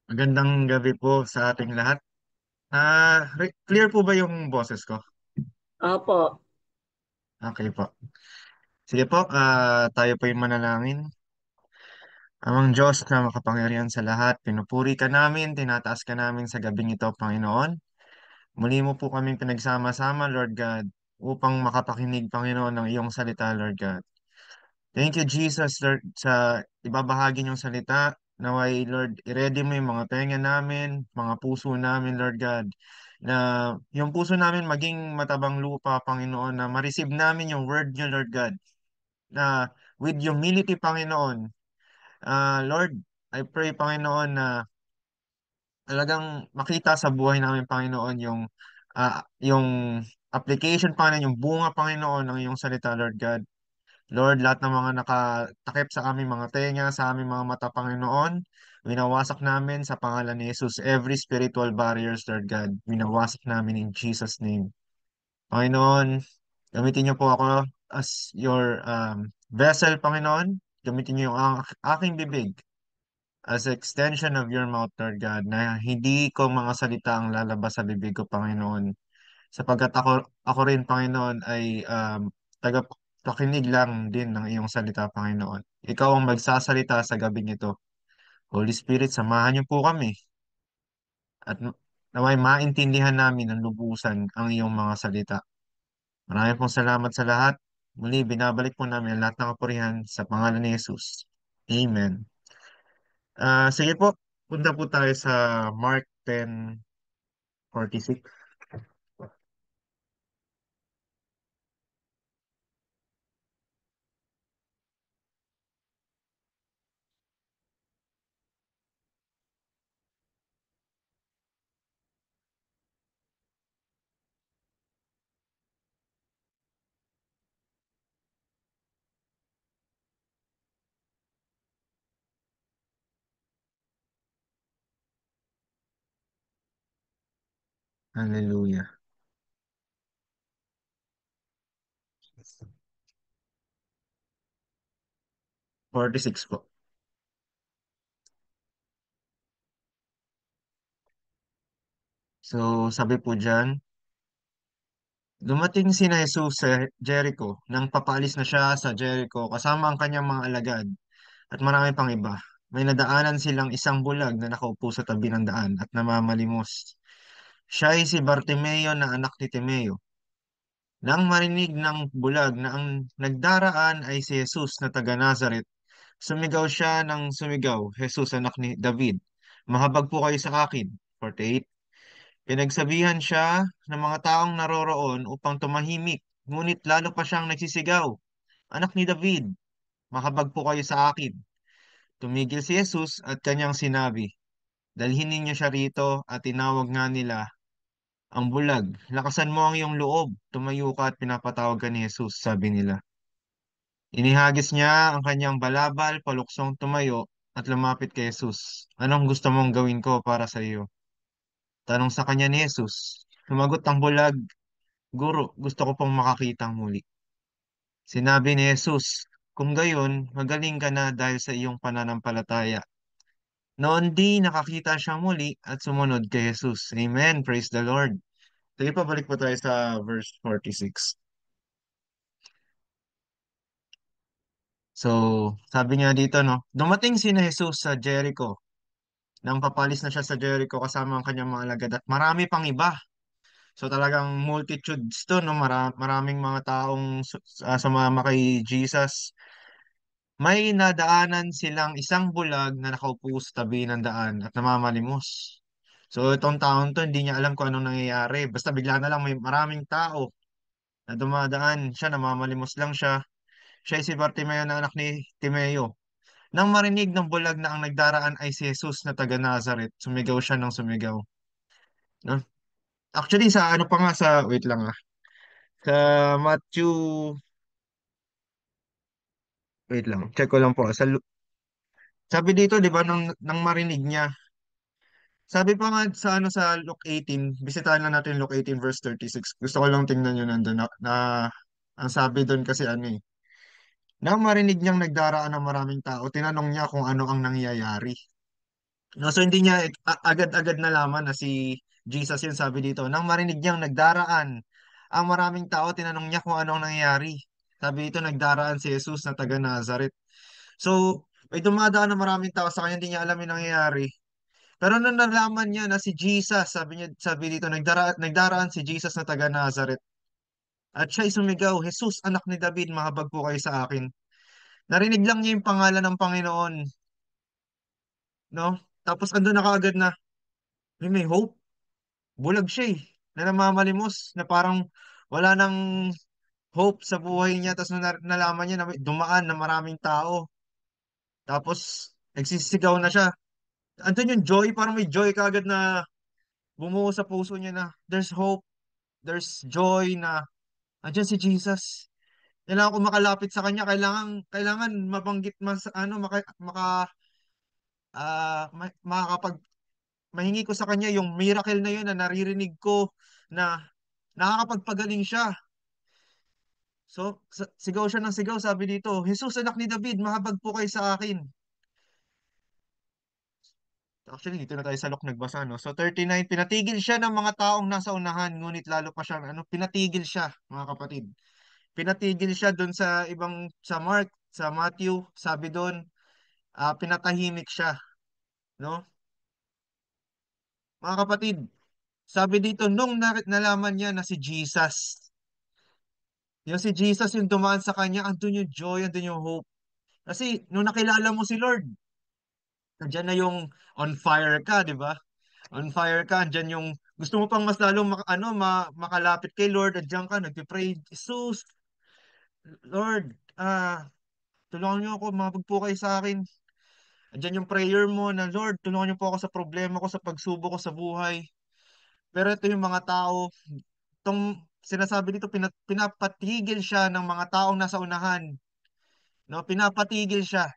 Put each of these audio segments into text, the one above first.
Magandang gabi po sa ating lahat. Clear po ba yung boses ko? Opo. Okay po. Sige po, tayo po yung manalangin. Amang Diyos na makapangyarihan sa lahat, pinupuri ka namin, tinataas ka namin sa gabing ito, Panginoon. Muli mo po kaming pinagsama-sama, Lord God, upang makapakinig, Panginoon, ng iyong salita, Lord God. Thank you, Jesus, Lord, sa ibabahagi niyong salita. Naway, Lord, i-ready mo yung mga tenga namin, mga puso namin, Lord God, na yung puso namin maging matabang lupa, Panginoon, na ma-receive namin yung word niyo, Lord God, na with humility, Panginoon. Lord, I pray, Panginoon, na talagang makita sa buhay namin, Panginoon, yung application, Panginoon, yung bunga, Panginoon, ng iyong salita, Lord God. Lord, lahat ng mga nakatakip sa aming mga tenga, sa aming mga mata, Panginoon, winawasak namin sa pangalan ni Jesus every spiritual barriers, Lord God. Winawasak namin in Jesus' name. Panginoon, gamitin niyo po ako as your vessel, Panginoon. Gamitin niyo yung aking bibig as extension of your mouth, Lord God, na hindi ko mga salita ang lalabas sa bibig ko, Panginoon. Sapagkat ako rin, Panginoon, ay tagapakinig lang din ng iyong salita, Panginoon. Ikaw ang magsasalita sa gabing ito. Holy Spirit, samahan niyo po kami at naway maintindihan namin ng lubusan ang iyong mga salita. Maraming pong salamat sa lahat. Muli, binabalik po namin ang lahat ng kapurihan sa pangalan ni Jesus. Amen. Sige po, punta po tayo sa Mark 10:46. Hallelujah. 46 po. So, sabi po dyan, dumating sina Jesus sa Jericho nang papaalis na siya sa Jericho kasama ang kanyang mga alagad at marami pang iba. May nadaanan silang isang bulag na nakaupo sa tabi ng daan at namamalimos. Siya ay si Bartimeo na anak ni Timeo. Nang marinig ng bulag na ang nagdaraan ay si Jesus na taga Nazaret, sumigaw siya ng sumigaw, Jesus anak ni David, mahabag po kayo sa akin. 48. Pinagsabihan siya ng mga taong naroroon upang tumahimik, ngunit lalo pa siyang nagsisigaw, anak ni David, mahabag po kayo sa akin. Tumigil si Jesus at kanyang sinabi, dalhin ninyo siya rito at tinawag nga nila ang bulag. Lakasan mo ang iyong loob, tumayo ka at pinapatawag ka ni Jesus, sabi nila. Inihagis niya ang kanyang balabal, paluksong tumayo at lumapit kay Jesus. Anong gusto mong gawin ko para sa iyo? Tanong sa kanya ni Jesus. Sumagot ang bulag, Guro, gusto ko pong makakitang muli. Sinabi ni Jesus, kung gayon, magaling ka na dahil sa iyong pananampalataya. Noon di nakakita siyang muli at sumunod kay Jesus. Amen. Praise the Lord. Sige pa, balik po tayo sa verse 46. So, sabi niya dito, no, dumating si Jesus sa Jericho. Nang papalis na siya sa Jericho kasama ang kanyang mga alagad at marami pang iba. So talagang multitudes to, no? Maraming mga taong sumama kay Jesus. May nadaanan silang isang bulag na nakaupo sa tabi ng daan at namamalimos. So itong taon to, hindi niya alam kung anong nangyayari. Basta bigla na lang may maraming tao na dumadaan siya, namamalimos lang siya. Siya ay si Bartimeo na anak ni Timeo. Nang marinig ng bulag na ang nagdaraan ay si Jesus na taga Nazareth, sumigaw siya ng sumigaw. No? Actually, sa ano pa nga sa, wait lang sa Matthew, wait lang, check ko lang po. Sabi dito, di ba, nang marinig niya, sabi pa nga sa ano sa Luke 18, bisitahin lang natin Luke 18 verse 36. Gusto ko lang tingnan yun nandun ang sabi doon kasi ano eh. Nang marinig niyang nagdaraan ng maraming tao, tinanong niya kung ano ang nangyayari. No, so hindi niya agad-agad nalaman na si Jesus yun, sabi dito. Nang marinig niyang nagdaraan ang maraming tao, tinanong niya kung anong nangyayari. Sabi dito, nagdaraan si Jesus na taga Nazareth. So, may dumadaan na maraming tao sa kanya, hindi niya alam yung nangyayari. Pero nung nalaman niya na si Jesus, sabi dito, nagdaraan si Jesus na taga Nazareth. At siya'y sumigaw, Jesus, anak ni David, mahabag po kayo sa akin. Narinig lang niya yung pangalan ng Panginoon, no? Tapos andun na kaagad na, may hope. Bulag siya eh, na namamalimos, na parang wala nang hope sa buhay niya. Tapos nung nalaman niya na may dumaan na maraming tao, tapos nagsisigaw na siya. Andun yung joy, parang may joy kaagad na bumuo sa puso niya na there's hope, there's joy na andyan si Jesus. Kailangan ko makalapit sa kanya, kailangan mabanggit mas ano makakapag mahingi ko sa kanya yung miracle na yun na naririnig ko na nakakapagpagaling siya. So, sigaw siya ng sigaw, sabi dito, Jesus, anak ni David, mahabag po kayo sa akin. Actually, dito na tayo sa Luke nagbasa, no? So, 39, pinatigil siya ng mga taong nasa unahan, ngunit lalo pa siyang, pinatigil siya, mga kapatid. Pinatigil siya doon sa sa Mark, sa Matthew, sabi doon, pinatahimik siya, no? Mga kapatid, sabi dito, nung nalaman niya na si Jesus, yung si Jesus yung dumaan sa kanya, andun yung joy, andun yung hope. Kasi, nung nakilala mo si Lord, nandiyan na yung on fire ka, di ba? On fire ka, andyan yung gusto mo pang mas lalong makalapit kay Lord, andyan ka, nagpipray, Jesus, Lord, tulungan niyo ako, mapagpo kayo sa akin. Andyan yung prayer mo na, Lord, tulungan niyo po ako sa problema ko, sa pagsubo ko sa buhay. Pero ito yung mga tao, itong sinasabi dito, pinapatigil siya ng mga taong nasa unahan. No? Pinapatigil siya.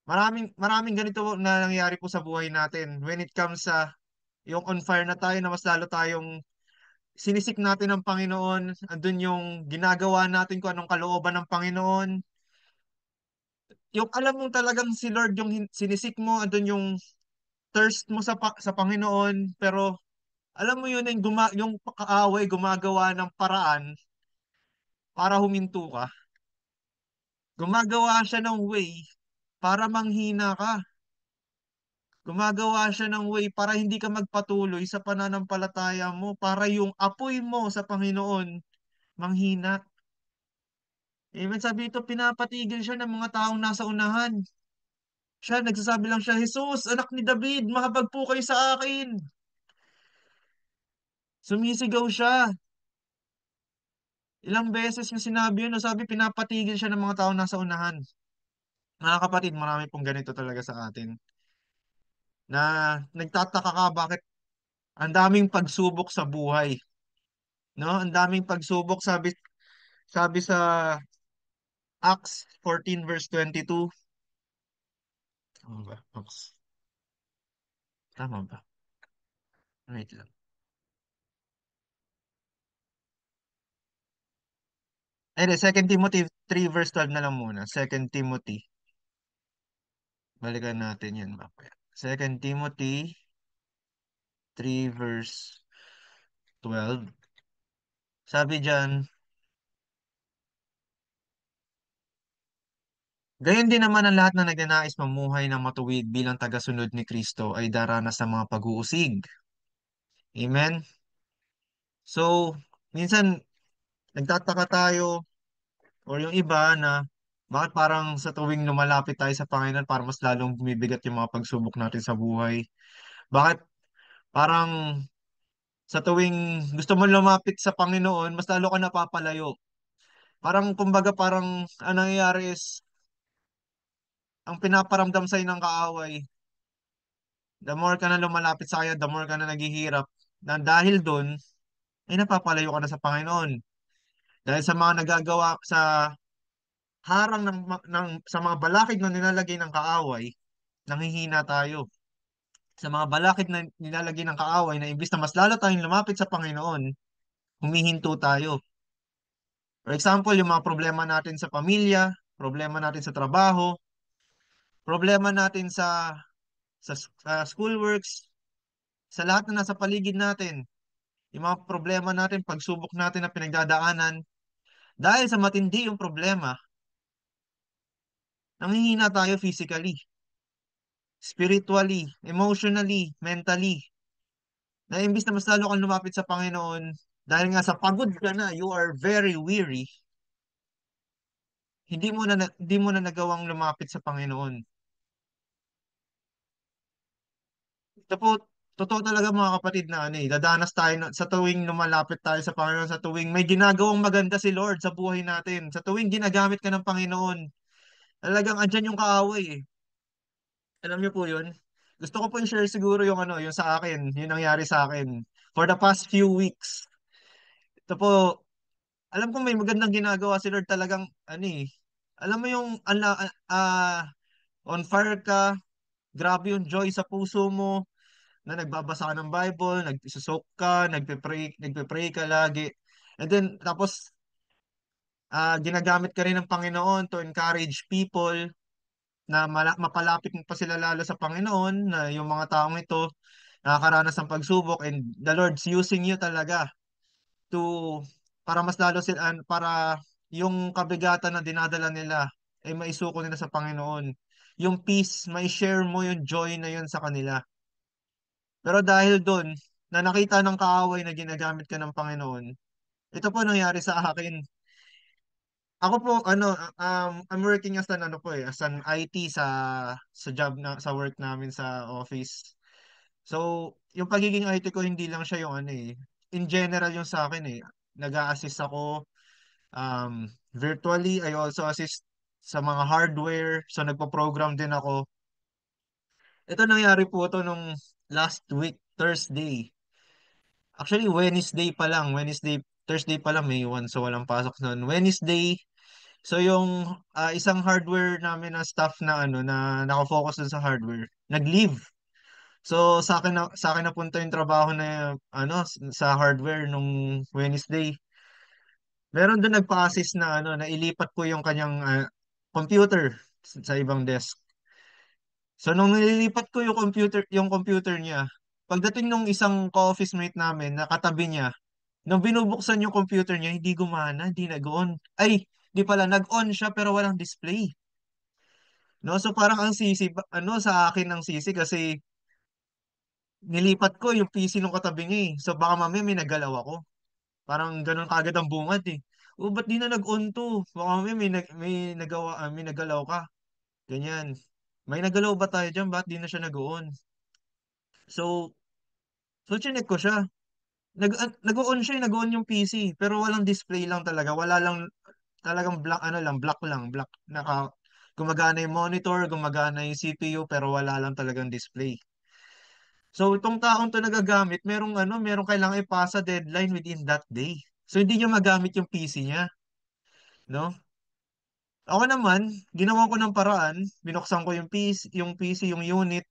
Maraming, maraming ganito na nangyayari po sa buhay natin. When it comes sa yung on fire na tayo, na mas lalo tayong sinisik natin ng Panginoon, andun yung ginagawa natin kung anong kalooban ng Panginoon. Yung alam mo talagang si Lord yung sinisik mo, andun yung thirst mo sa Panginoon, pero alam mo yun, yung kaaway gumagawa ng paraan para huminto ka. Gumagawa siya ng way para manghina ka. Gumagawa siya ng way para hindi ka magpatuloy sa pananampalataya mo, para yung apoy mo sa Panginoon manghina. Amen. Sabi ito, pinapatigil siya ng mga taong nasa unahan. Siya, nagsasabi lang siya, Jesus, anak ni David, mahabag po kayo sa akin. Sumisigaw siya. Ilang beses yung sinabi yun, no? Sabi, pinapatigil siya ng mga taong nasa unahan. Mga kapatid, marami pong ganito talaga sa atin. Na nagtataka ka bakit ang daming pagsubok sa buhay. No? Ang daming pagsubok, sabi sa Acts 14 verse 22. Tama ba? Acts. Tama ba? Wait lang. Hindi, Second Timothy 3 verse 12 na lang muna. Second Timothy. Balikan natin yan mamaya. Second Timothy 3 verse 12. Sabi diyan, gayon din naman ang lahat na nagnanais mamuhay ng matuwid bilang tagasunod ni Kristo ay daranas sa mga pag-uusig. Amen? So, minsan nagtataka tayo or yung iba na bakit parang sa tuwing lumalapit tayo sa Panginoon parang mas lalong bumibigat yung mga pagsubok natin sa buhay. Bakit parang sa tuwing gusto mo lumapit sa Panginoon, mas lalo ka napapalayo. Parang kumbaga parang ang nangyayari is ang pinaparamdam sa'yo ng kaaway, the more ka na lumalapit sa kanya, the more ka na naghihirap. Na dahil doon, ay napapalayo ka na sa Panginoon. Dahil sa mga nagagawa sa harang sa mga balakid na nilalagay ng kaaway, nanghihina tayo. Sa mga balakid na nilalagay ng kaaway na imbis na mas lalo tayong lumapit sa Panginoon, humihinto tayo. For example, yung mga problema natin sa pamilya, problema natin sa trabaho, problema natin sa sa schoolworks, sa lahat na nasa paligid natin. Yung mga problema natin, pagsubok natin na pinagdadaanan, dahil sa matindi yung problema, nanghihina tayo physically, spiritually, emotionally, mentally. Na imbis na mas lalo kang lumapit sa Panginoon, dahil nga sa pagod ka na, you are very weary, hindi mo na nagawang lumapit sa Panginoon. Ito po, totoo talaga mga kapatid na ano dadanas tayo sa tuwing lumalapit tayo sa Panginoon, sa tuwing may ginagawang maganda si Lord sa buhay natin, sa tuwing ginagamit ka ng Panginoon, talagang andyan yung kaaway eh. Alam niyo po yun? Gusto ko po i-share siguro yung ano, yung sa akin, yung nangyari sa akin. For the past few weeks, ito po, alam ko may magandang ginagawa si Lord talagang, ano alam mo yung, on fire ka, grabe yung joy sa puso mo, na nagbabasa ka ng Bible, nagsusok ka, nagpe-pray ka lagi. And then, tapos, ginagamit ka rin ng Panginoon to encourage people na mapalapit pa sila lalo sa Panginoon, na yung mga taong ito nakakaranas ng pagsubok and the Lord's using you talaga to para mas lalo sila para yung kabigatan na dinadala nila ay maisuko nila sa Panginoon. Yung peace, may share mo yung joy na yun sa kanila. Pero dahil doon, na nakita ng kaaway na ginagamit ka ng Panginoon, ito po nangyari sa akin. Ako po, I'm working as an, as an IT sa job sa work namin sa office. So, yung pagiging IT ko, hindi lang siya yung in general yung sa akin eh. Nag-a-assist ako, virtually, I also assist sa mga hardware, so nagpo-program din ako. Ito nangyari po ito nung last week, Thursday. Actually, Thursday pa lang may iwan, so walang pasok noon. Wednesday, so yung isang hardware namin na staff na na nakafocus dun sa hardware, nag-leave. So sa akin napunta yung trabaho na sa hardware nung Wednesday. Meron doon nagpa-assist na na ilipat ko yung kanyang computer sa ibang desk. So nung nililipat ko yung computer niya, pagdating nung isang ka-office mate namin na katabi niya, nung binubuksan yung computer niya, hindi gumana, hindi nag-on. Ay, di pala, nag-on siya pero walang display. No, so parang ang sisi, sa akin ang sisi kasi nilipat ko yung PC nung katabi niya eh. So baka mamaya may nagalaw ako. Parang ganun kagad ang bungad eh. O, ba't di na nag-on to? Baka mamaya may nagalaw ka. Ganyan. May nagalaw ba tayo dyan? Ba't di na siya nag-on? So, chinek ko siya. Nag-on siya, nag-on yung PC, pero walang display lang talaga. Wala lang talagang black black lang, black. Gumagana yung monitor, gumagana yung CPU, pero wala lang talagang display. So itong taong to nagagamit, merong kailangan ipasa deadline within that day. So hindi niya magamit yung PC niya, no? Ako naman, ginawa ko ng paraan, binuksan ko yung PC, yung unit,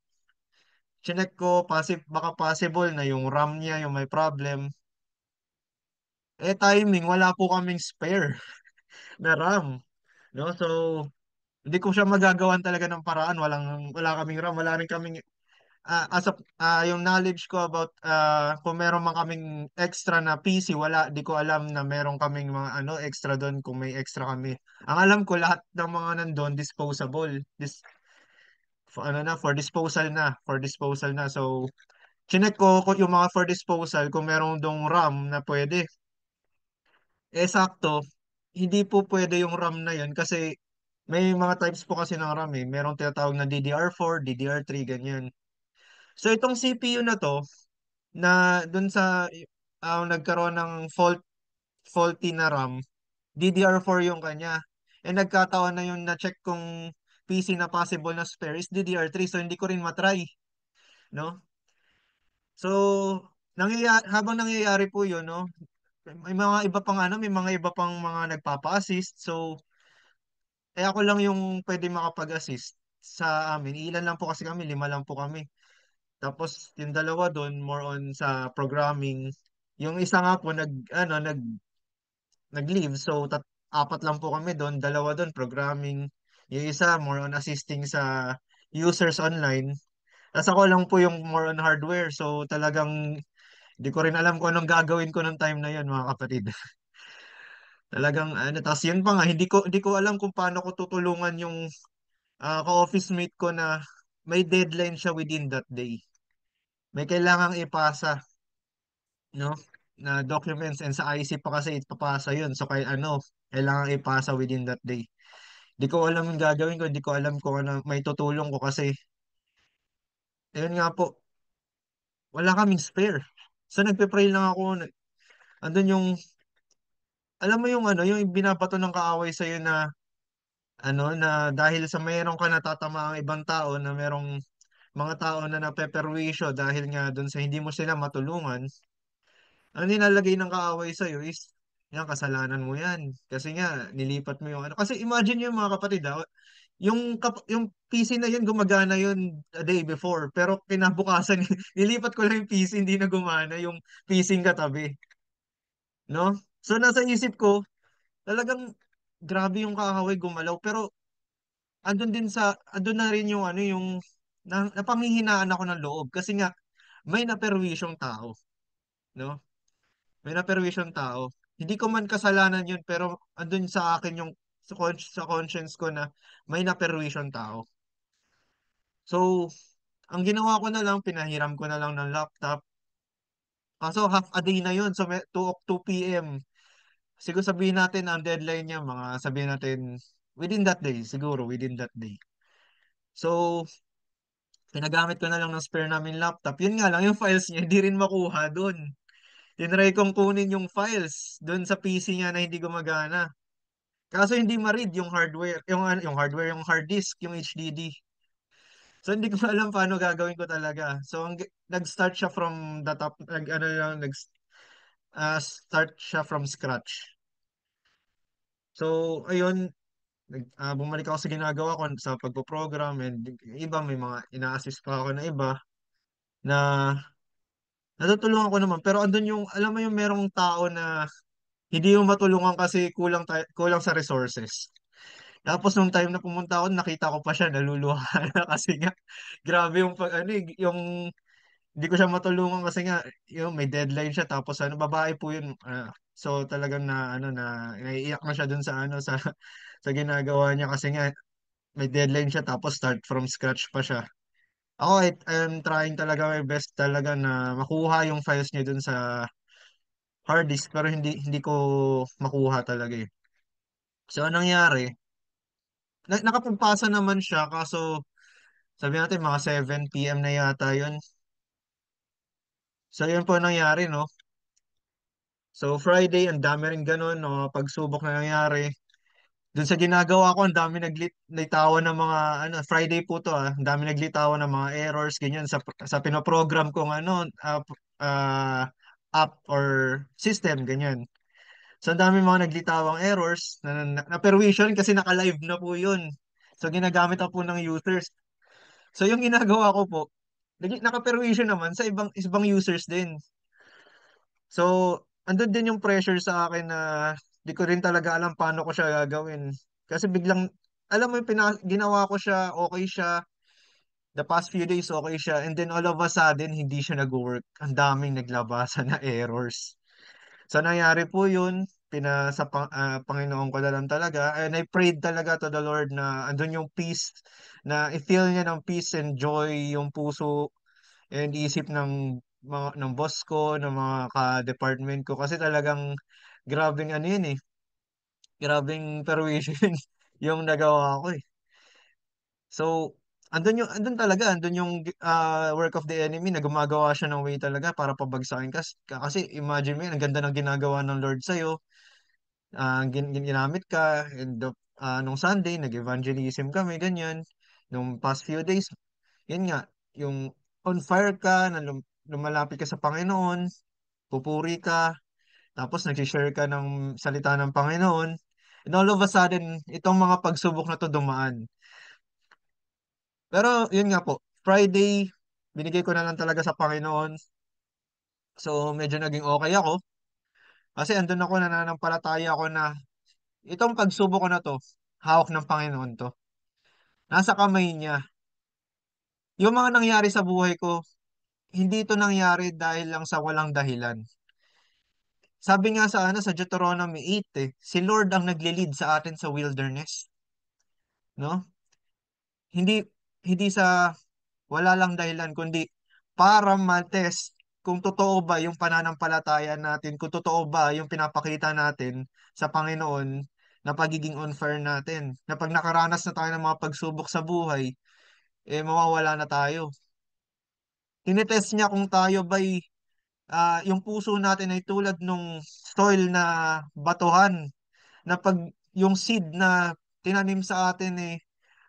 chinek ko, baka possible na yung RAM niya, yung may problem. Timing, wala po kaming spare na RAM. No? So, hindi ko siya magagawan talaga ng paraan. Wala kaming RAM, wala rin kaming yung knowledge ko about kung meron man kaming extra na PC, di ko alam na meron kaming mga extra doon kung may extra kami. Ang alam ko lahat ng mga nandun disposable. For disposal na. So, chinek ko kung yung mga for disposal kung meron dong RAM na pwede. Sakto, hindi po pwede yung RAM na yun kasi may mga types po kasi ng RAM eh. Merong tinatawag na DDR4, DDR3, ganyan. So itong CPU na to, na dun sa nagkaroon ng faulty na RAM, DDR4 yung kanya. Nagkataon na yung na-check kong PC na possible na spare is DDR3, so hindi ko rin matry, no? So, habang nangyayari po yun, no? May mga iba pang mga nagpapa-assist. So, ako lang yung pwede makapag-assist sa amin. Ilan lang po kasi kami, 5 lang po kami. Tapos yung dalawa doon more on sa programming. Yung isa nga po nag-leave. So apat lang po kami doon, dalawa doon programming. Yung isa more on assisting sa users online. Tas ako lang po yung more on hardware. So talagang di ko rin alam kung anong gagawin ko ng time na yun, mga kapatid. Talagang ano, tas yun pa nga, hindi ko alam kung paano ko tutulungan yung ka-office mate ko na may deadline siya within that day. May kailangang ipasa, no? Na documents, and sa IC pa kasi ipapasa yun. So kay ano, kailangan ipasa within that day. Di ko alam yung gagawin ko, di ko alam kung ano may tutulong ko kasi ayun nga po, wala kaming spare. So nagpe-pray lang ako. Andun yung, alam mo yung ano, yung binabato ng kaaway sa'yo na ano, na dahil sa mayroong ka natatama ang ibang tao, na merong mga tao na napeperwisyo dahil nga dun sa hindi mo sila matulungan. Ang nilalagay ng kaaway sa'yo is, yan, kasalanan mo yan. Kasi nga, nilipat mo yung ano. Kasi imagine yung mga kapatid, yung PC na yun, gumagana yun a day before. Pero kinabukasan, nilipat ko lang yung PC, hindi na gumana yung PC ng katabi. No? So, nasa isip ko, talagang grabe yung kaaway gumalaw. Pero, andun na rin yung ano, yung napanghihinaan ako ng loob. Kasi nga, may naperwisyong tao. No? May naperwisyong tao. Hindi ko man kasalanan yun, pero andun sa akin yung sa conscience ko na may naperwisyong tao. So, ang ginawa ko na lang, pinahiram ko na lang ng laptop. Kaso half a day na yun, so 2 p.m. Siguro sabihin natin ang deadline niya, mga sabihin natin within that day, siguro within that day. So, pinagamit ko na lang ng spare namin laptop. Yun nga lang, yung files niya, hindi rin makuha doon. Tinry kong kunin yung files doon sa PC niya na hindi gumagana. Kaso hindi ma-read yung hardware, yung hard disk, yung HDD. So hindi ko alam paano gagawin ko talaga. So nag-start siya from the top, ano lang, start siya from scratch. So ayun, bumalik ako sa ginagawa ko sa pagpo-program, and iba, may mga ina-assist pa ako na iba na natutulungan ko naman. Pero andun yung, alam mo yung merong tao na hindi mo matulungan kasi kulang sa resources. Tapos nung time na pumunta ako, nakita ko pa siya, naluluha na kasi nga, grabe yung, yung, hindi ko siya matulungan kasi nga, yung may deadline siya, tapos ano, babae po yun. So talagang na, ano, na, naiiyak na siya dun sa, ano, sa, sa ginagawa niya kasi nga, may deadline siya, tapos start from scratch pa siya. Ako, I'm trying talaga my best talaga na makuha yung files niya dun sa hard disk, pero hindi ko makuha talaga eh. So, anong nangyari? Nakapagpasa naman siya, kaso sabi natin mga 7 p.m. na yata yun. So yun po ang nangyari, no? So Friday, ang dami rin ganun, no? Pagsubok na nangyari. Doon sa ginagawa ko, ang dami naglitawan ng mga, ano, Friday po to, ang dami naglitawan ng mga errors, ganyan, sa pinoprogram kong, ano, uh, app or system, ganyan. So ang dami mga naglitawang errors, na permission kasi naka-live na po yun. So ginagamit na po ng users. So yung ginagawa ko po, naka-permission naman sa ibang users din. So, andun din yung pressure sa akin na di ko rin talaga alam paano ko siya gagawin. Kasi biglang, alam mo yung ginawa ko siya, okay siya. The past few days, okay siya. And then all of a sudden, hindi siya nag-work. Ang daming naglabasan na errors. So, nangyari po yun. Panginoon ko na lang talaga. And I prayed talaga to the Lord na andun yung peace, na i-feel niya ng peace and joy yung puso and isip ng boss ko, ng mga ka-department ko, kasi talagang grabeng ano yun eh, grabeng perwisyon yung nagawa ko eh. So, andun yung work of the enemy, na gumagawa siya ng way talaga para pabagsakin kasi imagine mo yun, ang ganda ng ginagawa ng Lord sa'yo, ginamit ka, and nung Sunday nag-evangelism kami, ganyan, nung past few days, yun nga, yung on fire ka, na lumalapit ka sa Panginoon, pupuri ka, tapos nag-share ka ng salita ng Panginoon, and all of a sudden, itong mga pagsubok na to dumaan. Pero yun nga po, Friday, binigay ko na lang talaga sa Panginoon. So medyo naging okay ako. Kasi andun ako, nananampalataya ako na itong pagsubok ko na to, hawak ng Panginoon to. Nasa kamay niya. yung mga nangyari sa buhay ko, hindi ito nangyari dahil lang sa walang dahilan. Sabi nga sa sa Deuteronomy 8 si Lord ang naglilid sa atin sa wilderness, no? Hindi hindi sa wala lang dahilan kundi para ma-test kung totoo ba yung pananampalataya natin, kung totoo ba yung pinapakita natin sa Panginoon na pagiging on fire natin. Na pag nakaranas na tayo ng mga pagsubok sa buhay, mawawala na tayo. Tinetest niya kung tayo ba'y yung puso natin ay tulad nung soil na batuhan na pag yung seed na tinanim sa atin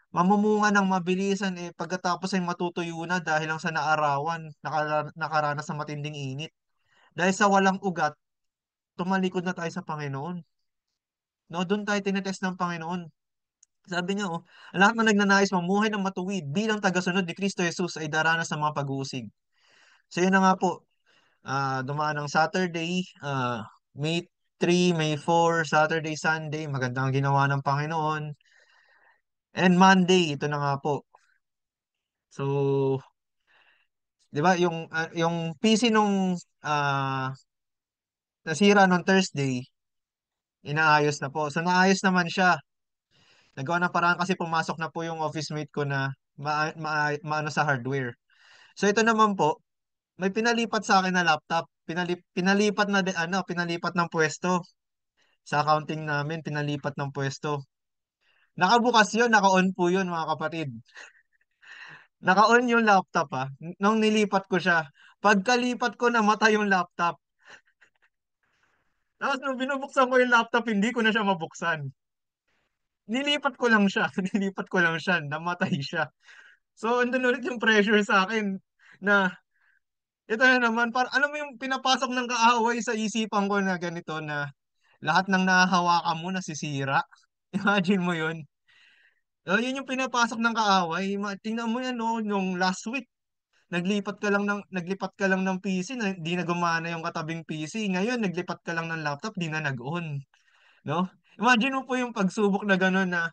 mamumunga ng mabilisan pagkatapos ay matutuyo na dahil lang sa naarawan, nakaranas ng matinding init. Dahil sa walang ugat, tumalikod na tayo sa Panginoon. No, doon tayo tinetest ng Panginoon. Sabi niya, ang lahat ng nagnanais mamuhay ng matuwid bilang tagasunod ni Kristo Jesus ay daranas ng mga pag-uusig. So yun na nga po, dumaan ng Saturday, May 3, May 4, Saturday, Sunday, magandang ginawa ng Panginoon. And Monday, ito na nga po. So, 'di ba, yung PC nung nasira nung Thursday, inaayos na po. So naayos naman siya. Nagawa ng paraan kasi pumasok na po yung office mate ko na maano sa hardware. So ito naman po, may pinalipat sa akin na laptop. Pinalipat na pinalipat ng pwesto sa accounting namin, pinalipat ng pwesto. Nakabukas 'yun, naka-on po 'yun mga kapatid. Naka-on yung laptop nung nilipat ko siya. Pagkalipat ko namatay yung laptop. Tapos nung binubuksan ko yung laptop, hindi ko na siya mabuksan. Nilipat ko lang siya. Nilipat ko lang siya. Namatay siya. So, andun ulit yung pressure sa akin na ito na naman. Alam mo yung pinapasok ng kaaway sa isipan ko na ganito na lahat ng nahahawakan mo nasisira. Imagine mo yun. Yun yung pinapasok ng kaaway. Tingnan mo yan, no, yung last week. Naglipat ka lang ng PC na di na gumana yung katabing PC. Ngayon, naglipat ka lang ng laptop, di na nag-on. No? Imagine mo po yung pagsubok na gano'n na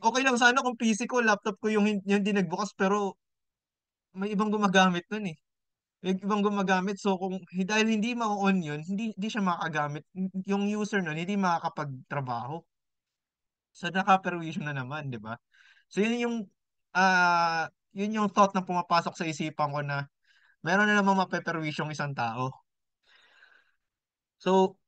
okay lang sana kung PC ko, laptop ko yung di nagbukas pero may ibang gumagamit nun eh. May ibang gumagamit so dahil hindi ma-on yun, hindi siya makagamit. Yung user nun hindi makakapagtrabaho. So naka-perwisyo na naman, 'di ba? So yun yung thought na pumapasok sa isipan ko na meron na namang mapeperwisyong isang tao. So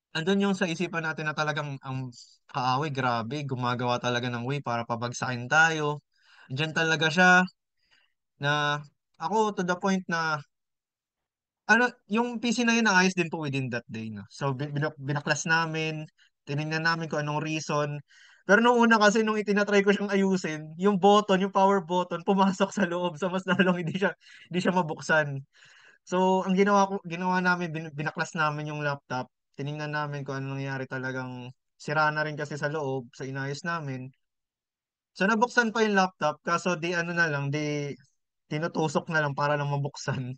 andun yung sa isipan natin na talagang ang kaaway, grabe, gumagawa talaga ng way para pabagsakin tayo. Diyan talaga siya na ako to the point na yung PC na yun naayos din po within that day, no? So binaklas namin, tinignan namin kung anong reason. Pero nung una kasi nung itinatry ko siyang ayusin, yung button, yung power button, pumasok sa loob. So mas lalong hindi siya mabuksan. So ang ginawa namin, binaklas namin yung laptop. Tiningnan namin kung ano nangyari, talagang sira na rin kasi sa loob, sa inayos namin. So nabuksan pa yung laptop, kaso di ano na lang, di tinutusok na lang para lang mabuksan.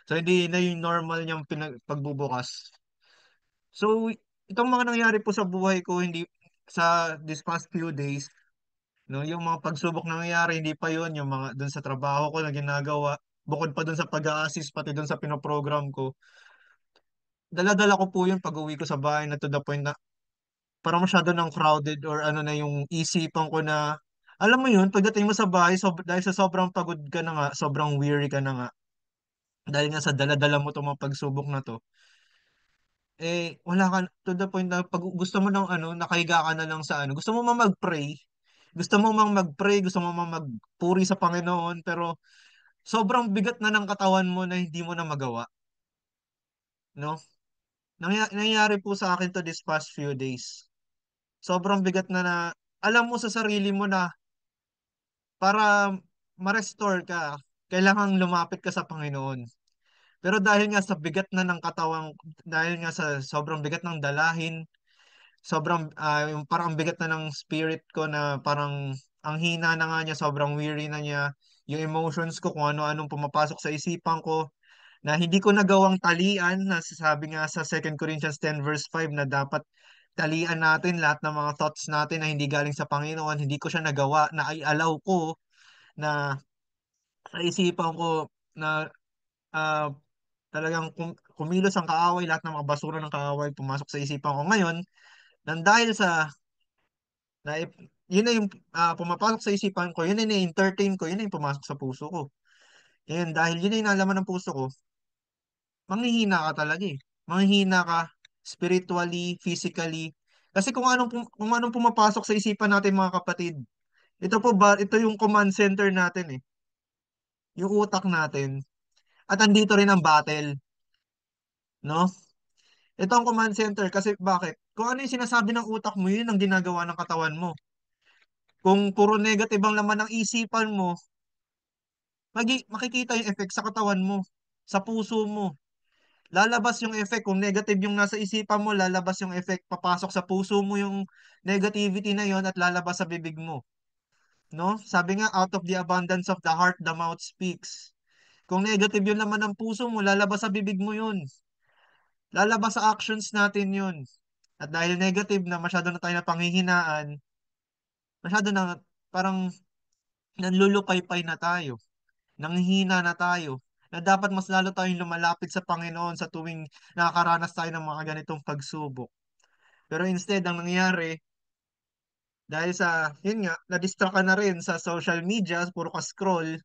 So hindi na yung normal niyang pagbubukas. So itong mga nangyari po sa buhay ko, hindi sa this past few days, no, yung mga pagsubok na nangyari, hindi pa yon yung mga doon sa trabaho ko na ginagawa, bukod pa doon sa pag-a-assist, pati doon sa pinoprogram ko. Dala-dala ko po yun pag-uwi ko sa bahay na to the point na parang masyado ng crowded or ano na yung isipan ko na, alam mo yun, pagdating mo sa bahay, dahil sa sobrang pagod ka na nga, sobrang weary ka na nga, dahil nga sa dala-dala mo itong mga pagsubok na to, wala ka, to the point na pag gusto mo ng nakahiga ka na lang sa gusto mo mang mag-pray, gusto mo mang magpuri sa Panginoon, pero sobrang bigat na ng katawan mo na hindi mo na magawa, no? Nangyayari po sa akin to this past few days. Sobrang bigat na alam mo sa sarili mo na para ma-restore ka, kailangang lumapit ka sa Panginoon. Pero dahil nga sa bigat na ng katawang, dahil nga sa sobrang bigat ng dalahin, yung parang ang bigat na ng spirit ko na parang ang hina na nga niya, sobrang weary na niya, yung emotions ko kung ano-anong pumapasok sa isipan ko, na hindi ko nagawang talian, na sabi nga sa 2 Corinthians 10 verse 5 na dapat talian natin lahat ng mga thoughts natin na hindi galing sa Panginoon, hindi ko siya nagawa, na i-allow ko na sa isipan ko na ah, talagang kumilos ang kaaway, lahat ng mga basura ng kaaway pumasok sa isipan ko ngayon, nang dahil sa na yun na yung pumapasok sa isipan ko, yun na yung entertain ko, yun na yung pumasok sa puso ko. Ngayon, dahil yun na yung nalaman ng puso ko, manghihina ka talaga eh. Manghihina ka spiritually, physically. Kasi kung anong pumapasok sa isipan natin mga kapatid, ito yung command center natin eh, yung utak natin. At andito rin ang battle, no? Ito ang command center kasi bakit? Kung ano yung sinasabi ng utak mo, yun ang ginagawa ng katawan mo. Kung puro negative ang laman ng isipan mo, makikita yung effect sa katawan mo, sa puso mo. Lalabas yung effect. Kung negative yung nasa isipan mo, lalabas yung effect. Papasok sa puso mo yung negativity na yon at lalabas sa bibig mo. No? Sabi nga, out of the abundance of the heart, the mouth speaks. Kung negative yung laman ng puso mo, lalabas sa bibig mo yun. Lalabas sa actions natin yun. At dahil negative na masyado na tayo na panghihinaan, masyado na parang nanlulupaypay na tayo. Nanghihina na tayo. Na dapat mas lalo tayong lumalapit sa Panginoon sa tuwing nakakaranas tayo ng mga ganitong pagsubok. Pero instead, ang nangyayari, dahil sa, yun nga, na-distract ka na rin sa social media, puro ka scroll,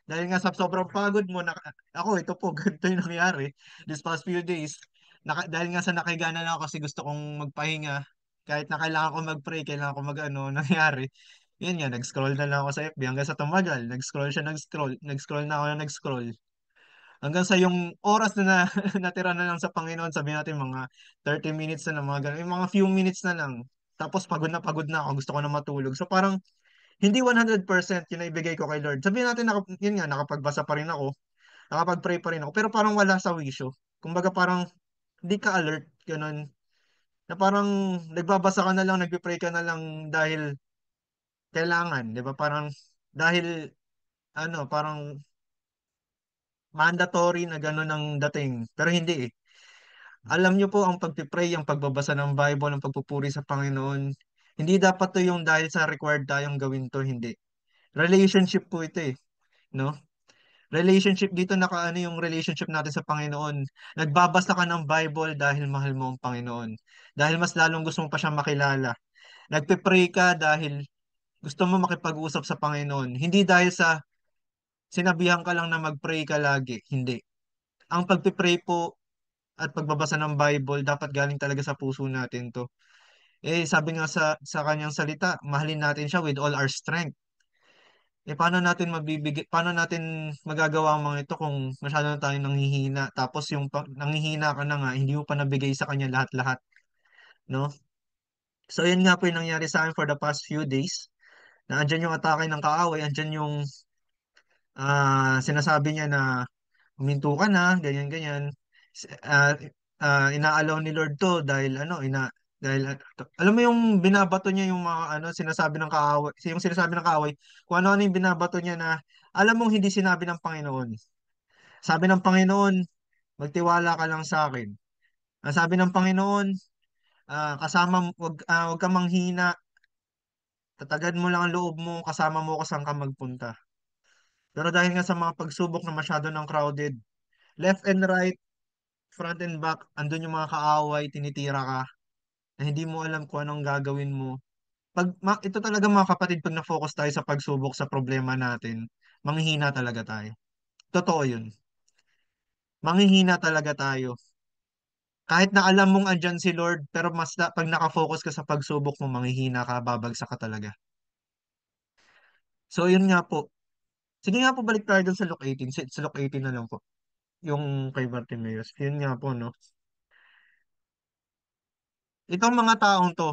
dahil nga sa sobrang pagod mo, ako, ito po, ganito yung nangyari this past few days. Dahil nga sa nakigana na ako kasi gusto kong magpahinga, kahit na kailangan ko mag-pray, kailangan ko mag-ano, nangyari. Yun nga, nag-scroll na lang ako sa FB hanggang sa tumagal. Nag-scroll siya, nag-scroll na ako na nag-scroll. Hanggang sa yung oras na natira na lang sa Panginoon, sabihin natin mga 30 minutes na lang, mga ganun, yung mga few minutes na lang. Tapos pagod na ako, gusto ko na matulog. So parang hindi 100% yun na ibigay ko kay Lord. Sabihin natin, yun nga, nakapagbasa pa rin ako, nakapag-pray pa rin ako, pero parang wala sa wisyo. Kumbaga parang hindi ka alert, ganun. Na parang nagbabasa ka na lang, nagpe-pray ka na lang dahil kailangan, di ba? Parang dahil, parang mandatory na gano'n ang dating. Pero hindi eh. Alam niyo po ang pagpipray, ang pagbabasa ng Bible, ang pagpupuri sa Panginoon, hindi dapat to yung dahil sa required tayong gawin to, hindi. Relationship po ito eh, no? Relationship dito nakaano yung relationship natin sa Panginoon. Nagbabasa ka ng Bible dahil mahal mo ang Panginoon. Dahil mas lalong gusto mo pa siyang makilala. Nagpe-pray ka dahil gusto mo makipag-usap sa Panginoon. Hindi dahil sa sinabihan ka lang na mag-pray ka lagi. Hindi. Ang pagpe-pray po at pagbabasa ng Bible dapat galing talaga sa puso natin to. Eh sabi nga sa kanyang salita, mahalin natin siya with all our strength. Eh paano natin magagawa ang mga ito kung masyado na tayong nanghihina tapos nanghihina ka na nga, hindi mo pa nabigay sa kanya lahat-lahat, no? So yun nga po yung nangyari sa akin for the past few days. Na andyan yung atake ng kaaway, andyan yung sinasabi niya na huminto ka na, ganyan ganyan. Inaalaw ni Lord to dahil alam mo yung binabato niya yung mga sinasabi ng kaaway, yung sinasabi ng kaaway, kung ano-ano yung binabato niya na alam mong hindi sinabi ng Panginoon. Sabi ng Panginoon, magtiwala ka lang sa akin. Ang sabi ng Panginoon, wag kang manghina, tatagad mo lang ang loob mo, kasama mo ko saan ka magpunta. Pero dahil nga sa mga pagsubok na masyado ng crowded, left and right, front and back, andun yung mga kaaway, tinitira ka, na hindi mo alam kung anong gagawin mo. Ito talaga mga kapatid, pag na-focus tayo sa pagsubok sa problema natin, manghihina talaga tayo. Totoo yun. Manghihina talaga tayo. Kahit na alam mong andyan si Lord, pero pag nakafocus ka sa pagsubok mo, manghihina ka, babagsak ka talaga. So yun nga po. Sige nga po, balik tayo dun sa Luke 18. Sa Luke 18 na lang po. Yung kay Bartimaeus. Yun nga po, no? Itong mga taong to,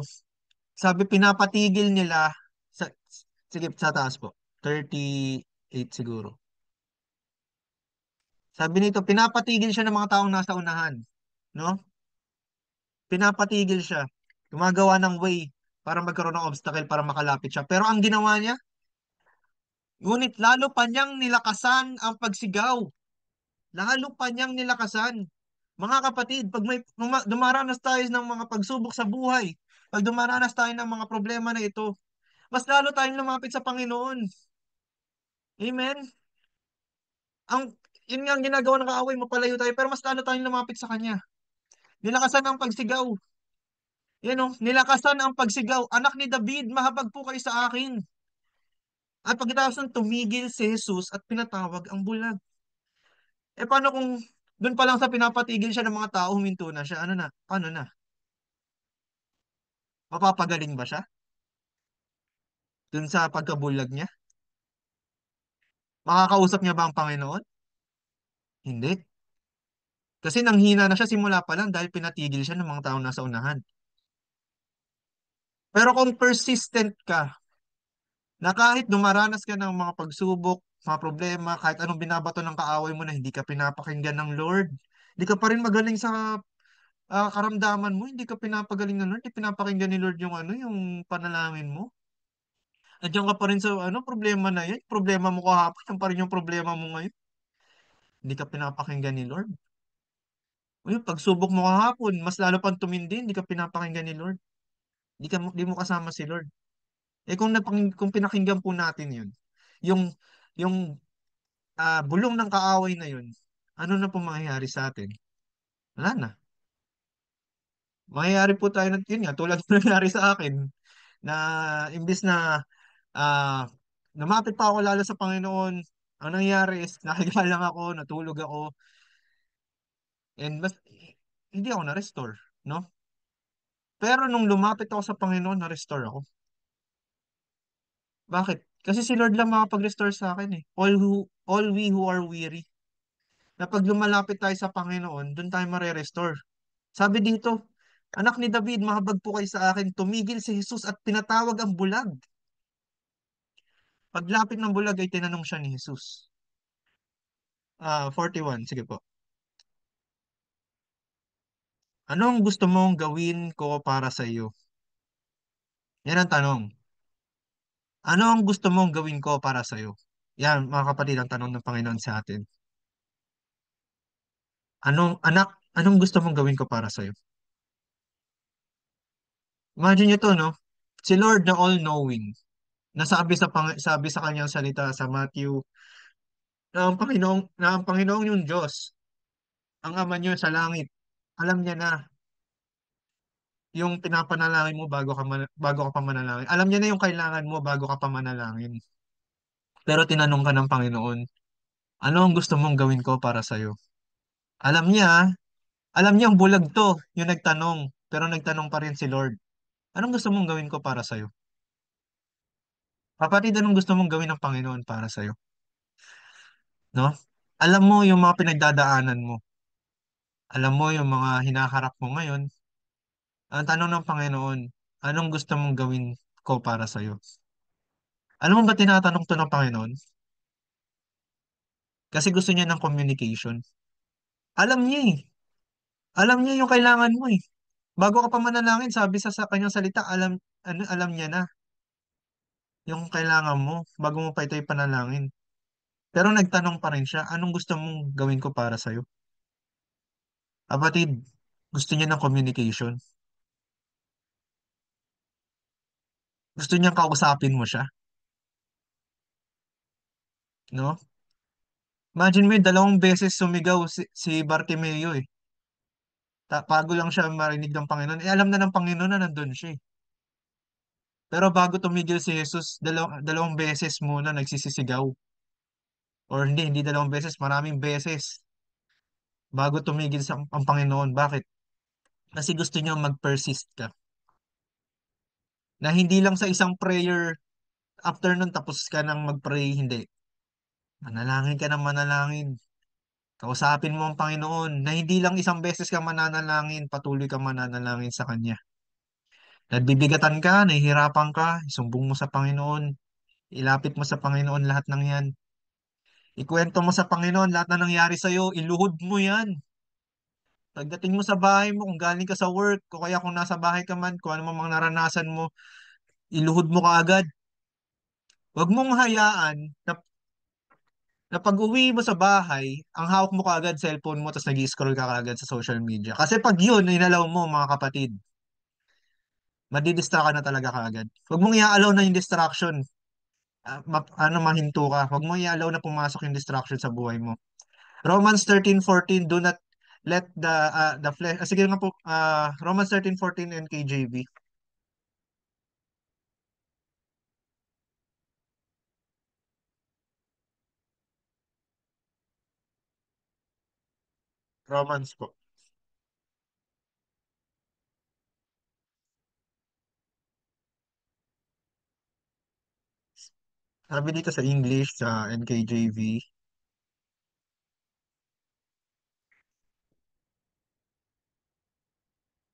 sabi pinapatigil nila sa sige sa taas po. 38 siguro. Sabi nito, pinapatigil siya ng mga taong nasa unahan, no? Pinapatigil siya. Gumagawa ng way para magkaroon ng obstacle para makalapit siya. Pero ang ginawa niya, ngunit lalo pa niyang nilakasan ang pagsigaw. Lalo pa niyang nilakasan. Mga kapatid, pag dumaranas tayo ng mga pagsubok sa buhay, pag dumaranas tayo ng mga problema na ito, mas lalo tayong lumapit sa Panginoon. Amen? Ang, yun nga ang ginagawa ng kaaway, mapalayo tayo, pero mas lalo tayong lumapit sa Kanya. Nilakasan ang pagsigaw. Yan o, nilakasan ang pagsigaw. Anak ni David, mahabag po kayo sa akin. At pagkatapos nun, tumigil si Jesus at pinatawag ang bulag. Eh paano kung doon pa lang sa pinapatigil siya ng mga tao, huminto na siya? Ano na? Paano na? Mapapagaling ba siya? Doon sa pagkabulag niya? Makakausap niya ba ang Panginoon? Hindi. Kasi nanghina na siya simula pa lang dahil pinatigil siya ng mga tao nasa unahan. Pero kung persistent ka, na kahit dumaranas ka ng mga pagsubok, mga problema, kahit anong binabato ng kaaway mo na hindi ka pinapakinggan ng Lord, hindi ka pa rin magaling sa karamdaman mo, hindi ka pinapagaling ng Lord, hindi pinapakinggan ni Lord yung ano, yung panalangin mo. Andiyan ka pa rin sa ano, problema na yan. Problema mo kahapon, yan pa rin yung problema mo ngayon. Hindi ka pinapakinggan ni Lord. O yung pagsubok mo kahapon, mas lalo pang tumindi, hindi ka pinapakinggan ni Lord. Hindi mo kasama si Lord. Eh kung pinakinggan po natin yun, yung yung bulong ng kaaway na yun, ano na po mangyayari sa atin? Wala na. Mangyayari po tayo ng yun nga, tulad ng nangyari sa akin, na imbis na ah, lumapit pa ako lalo sa Panginoon, ang nangyari is nakahiga lang ako, natulog ako, and hindi ako na-restore, no? Pero nung lumapit ako sa Panginoon, na-restore ako. Bakit? Kasi si Lord lang makapag-restore sa akin eh. All we who are weary. Na pag lumalapit tayo sa Panginoon, doon tayo mare-restore. Sabi dito, anak ni David, mahabag po kayo sa akin. Tumigil si Jesus at pinatawag ang bulag. Paglapit ng bulag ay tinanong siya ni Jesus. 41, sige po. Ano ang gusto mong gawin ko para sa iyo? Yan ang tanong. Ano ang gusto mong gawin ko para sa iyo? Yan, mga kapatid, ang tanong ng Panginoon sa atin. Anong gusto mong gawin ko para sa iyo? Imagine nyo to, no? Si Lord na all-knowing, sabi sa kanyang salita sa Matthew, na ang Panginoong yung Diyos, ang Ama niyo sa langit, alam niya na yung pinapanalangin mo bago ka pa manalangin. Alam niya na yung kailangan mo bago ka pa manalangin. Pero tinanong ka ng Panginoon, ano ang gusto mong gawin ko para sa'yo? Alam niya, alam niya ang bulag to, yung nagtanong, pero nagtanong pa rin si Lord. Anong gusto mong gawin ko para sa'yo? Kapatid, anong gusto mong gawin ng Panginoon para sa'yo? No? Alam mo yung mga pinagdadaanan mo. Alam mo yung mga hinaharap mo ngayon. Ang tanong ng Panginoon, anong gusto mong gawin ko para sa'yo? Alam mo ba tinatanong to ng Panginoon? Kasi gusto niya ng communication. Alam niya eh. Alam niya yung kailangan mo eh. Bago ka pa manalangin, sabi sa kanyang salita, alam niya na yung kailangan mo bago mo pa ito ipanalangin. Pero nagtanong pa rin siya, anong gusto mong gawin ko para sa'yo? Kapatid, gusto niya ng communication. Gusto niyang kausapin mo siya, no? Imagine mo yung dalawang beses sumigaw si Bartimeo eh. Bago lang siya marinig ng Panginoon. Eh, alam na ng Panginoon na nandun siya eh. Pero bago tumigil si Jesus, dalawang beses muna nagsisisigaw. Or hindi dalawang beses, maraming beses bago tumigil ang Panginoon. Bakit? Kasi gusto niya mag-persist ka. Na hindi lang sa isang prayer, after nun tapos ka nang mag-pray, hindi. Manalangin ka ng manalangin. Kausapin mo ang Panginoon na hindi lang isang beses ka mananalangin, patuloy ka mananalangin sa Kanya. Nagbibigatan ka, nahihirapan ka, isumbong mo sa Panginoon, ilapit mo sa Panginoon lahat ng yan. Ikwento mo sa Panginoon lahat na nangyari sa'yo, iluhod mo yan. Pagdating mo sa bahay mo, kung galing ka sa work, o kaya kung nasa bahay ka man, kung ano mang mga naranasan mo, iluhod mo kaagad. Huwag mong hayaan na pag-uwi mo sa bahay, ang hawak mo kaagad cellphone mo, tapos nag-scroll ka kaagad sa social media. Kasi pag yun, inalaw mo, mga kapatid, madidistract ka na talaga kaagad. Huwag mong i-allow na yung distraction. ano, mahinto ka. Huwag mo i-allow na pumasok yung distraction sa buhay mo. Romans 13:14, do not let the flesh, sige nga po, Romans 13:14 NKJV. Romans po. Sabi dito sa English, sa NKJV,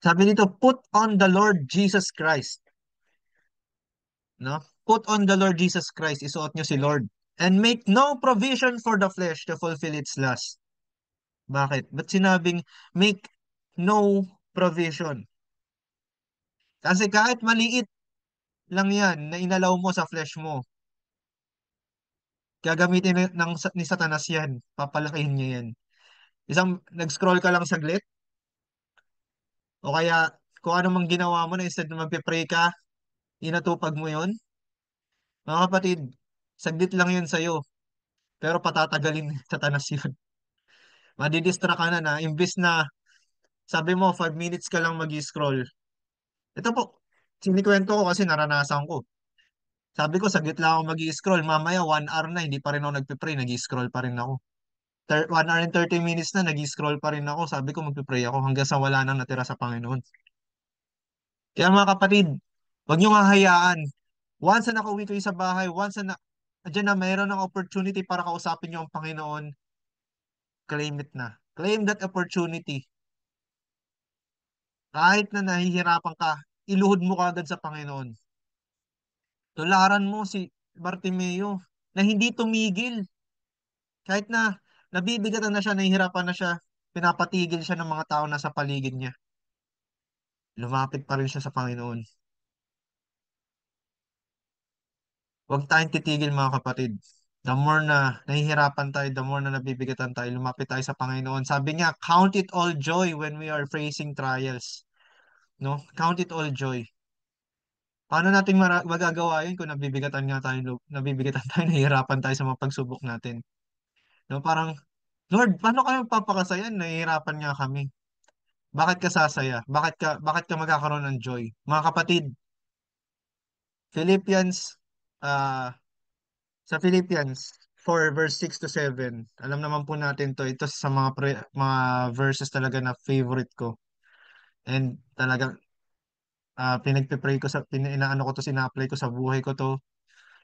sabi dito, put on the Lord Jesus Christ. No? Put on the Lord Jesus Christ. Isuot nyo si Lord. And make no provision for the flesh to fulfill its lust. Bakit? Ba't sinabing make no provision? Kasi kahit maliit lang yan na inalaw mo sa flesh mo, gagamitin ni Satanas yan. Papalakihin niya yan. Nag-scroll ka lang saglit, o kaya kung ano mang ginawa mo na instead na magpe-pray ka, inatupag mo yon. Mga kapatid, saglit lang yun sa'yo, pero patatagalin ni Satanas yun. Madidistra ka na imbis na sabi mo 5 minutes ka lang mag-scroll. Ito po, sinikwento ko kasi naranasan ko. Sabi ko, saglit lang ako mag-scroll. Mamaya, 1 hour na, hindi pa rin ako nagpe-pray. Nag-scroll pa rin ako. 1 hour and 30 minutes na, nag-scroll pa rin ako. Sabi ko, magpe-pray ako hanggang sa wala nang natira sa Panginoon. Kaya mga kapatid, huwag niyo nga hayaan. Once na nakauwi kayo sa bahay, once na, dyan na mayroon ng opportunity para kausapin niyo ang Panginoon, claim it na. Claim that opportunity. Kahit na nahihirapan ka, iluhod mo kagad sa Panginoon. Tularan mo si Bartimeo na hindi tumigil. Kahit na nabibigatan na siya, nahihirapan na siya, pinapatigil siya ng mga tao na sa paligid niya. Lumapit pa rin siya sa Panginoon. Huwag tayong titigil mga kapatid. The more na nahihirapan tayo, the more na nabibigatan tayo, lumapit tayo sa Panginoon. Sabi niya, count it all joy when we are facing trials. No? Count it all joy. Paano natin magagawa yun kung nabibigatan nga tayo, nabibigatan tayo, nahihirapan tayo sa mga pagsubok natin. No? Parang, Lord, paano kayo papakasayan? Nahihirapan nga kami. Bakit ka sasaya? Bakit ka magkakaroon ng joy? Mga kapatid, Philippians, ah, sa Philippians 4 verse 6 to 7. Alam naman po natin to. Ito sa mga verses talaga na favorite ko. And talagang pinagpe-pray ko inaano ko to, sina-apply ko sa buhay ko to.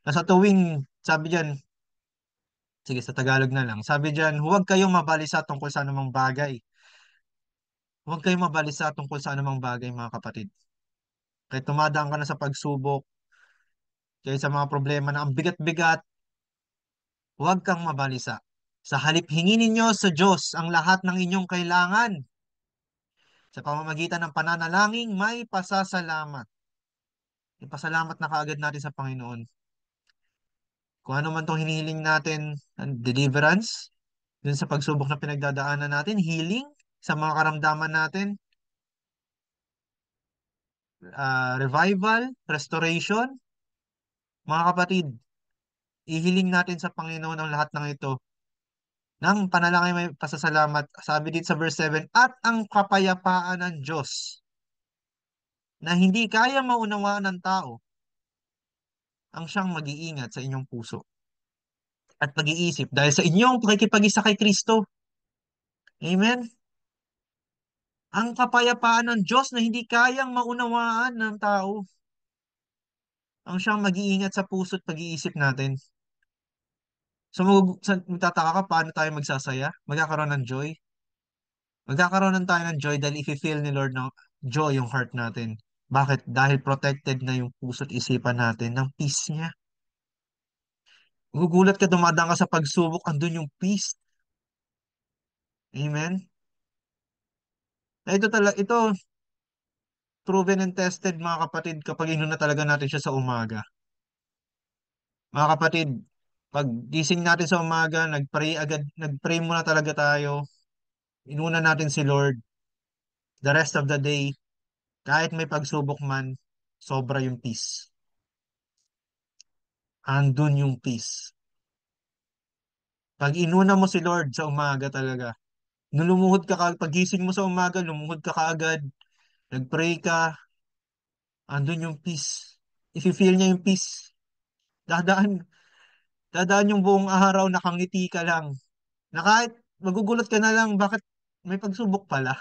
Nasa tuwing, sabi diyan, sige sa Tagalog na lang. Sabi diyan, huwag kayong mabalisa tungkol sa anumang bagay. Huwag kayong mabalisa tungkol sa anumang bagay, mga kapatid. Kahit tumadaan ka na sa pagsubok, kaya sa mga problema na ang bigat-bigat, huwag kang mabalisa. Sa halip hingin ninyo sa Diyos ang lahat ng inyong kailangan. Sa pamamagitan ng pananalangin, may pasasalamat. Ipasalamat na kaagad natin sa Panginoon. Kung ano man itong hinihiling natin, deliverance, dun sa pagsubok na pinagdadaanan natin, healing sa mga karamdaman natin, revival, restoration, mga kapatid, ihiling natin sa Panginoon ang lahat ng ito. Nang panalangin may pasasalamat, sabi dito sa verse 7, at ang kapayapaan ng Diyos na hindi kaya maunawaan ng tao, ang siyang mag-iingat sa inyong puso at pag-iisip dahil sa inyong pakikipag-isa kay Kristo. Amen? Ang kapayapaan ng Diyos na hindi kayang maunawaan ng tao, ang siyang mag-iingat sa puso at pag-iisip natin. So, magtataka ka, paano tayo magsasaya? Magkakaroon ng joy? Magkakaroon ng tayo ng joy dahil i-feel ni Lord ng joy yung heart natin. Bakit? Dahil protected na yung puso at isipan natin ng peace niya. Gugulat ka, dumadaan ka sa pagsubok, andun yung peace. Amen? Ito, proven and tested mga kapatid kapag inuna talaga natin siya sa umaga. Mga kapatid, pag gising natin sa umaga, nag-pray muna talaga tayo. Inuna natin si Lord. The rest of the day, kahit may pagsubok man, sobra yung peace. andun yung peace. Pag inuna mo si Lord sa umaga talaga, nung lumuhod ka, pagising mo sa umaga, lumuhod ka kaagad, nag-pray ka, andun yung peace. Ifi-feel niya yung peace. Dadaan, dadaan yung buong araw, nakangiti ka lang. Na kahit magugulat ka na lang, bakit may pagsubok pala?